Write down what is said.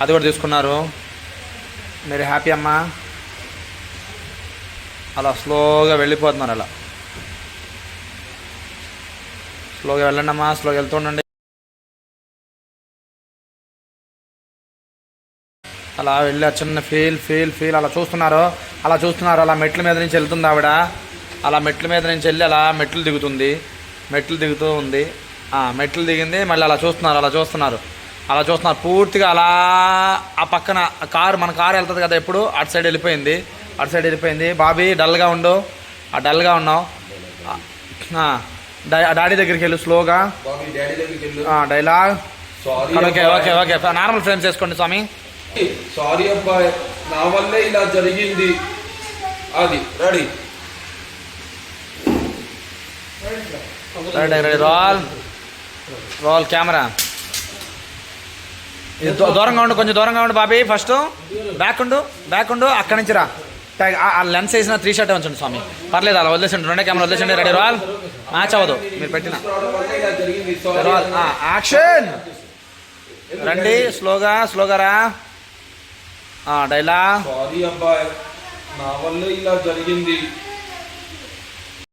అది కూడా తీసుకున్నారు. మీరు హ్యాపీ అమ్మా. అలా స్లోగా వెళ్ళిపోతున్నారు. అలా స్లోగా వెళ్ళండి అమ్మా, స్లోగా వెళ్తుండండి. అలా వెళ్ళి చిన్న ఫీల్ అలా చూస్తున్నారు. అలా మెట్ల మీద నుంచి వెళ్తుంది ఆవిడ. అలా మెట్ల మీద నుంచి వెళ్ళి అలా మెట్లు దిగుతూ ఉంది. మెట్లు దిగింది. మళ్ళీ అలా చూస్తున్నారు పూర్తిగా. అలా ఆ పక్కన మన కారు వెళ్తుంది కదా, ఎప్పుడు అటు సైడ్ వెళ్ళిపోయింది. బాబీ డల్గా ఉన్నావు. డాడీ దగ్గరికి వెళ్ళు స్లోగా. Dialogue okay. నార్మల్ ఫ్రేమ్స్ వేసుకోండి స్వామి. సారీ అబ్బాయి, నా వల్లే ఇలా జరిగింది. అది రెడీ. Roll camera. కొంచెం దూరంగా ఉండు బాబీ. ఫస్ట్ బ్యాక్ ఉండు. అక్కడి నుంచి రా. ఆ లెన్స్ వేసిన 3 షాట్ ఉంచండి స్వామి. పర్లేదు, అలా వదిలేసండి. 2 కెమెరా వదిలేసండి. Ready roll. మ్యాచ్ అవ్వదు మీరు పెట్టిన. యాక్షన్. రండి స్లోగా రా. డైలాగ్. సారీ అబ్బాయి, నా వల్లే ఇలా జరిగింది.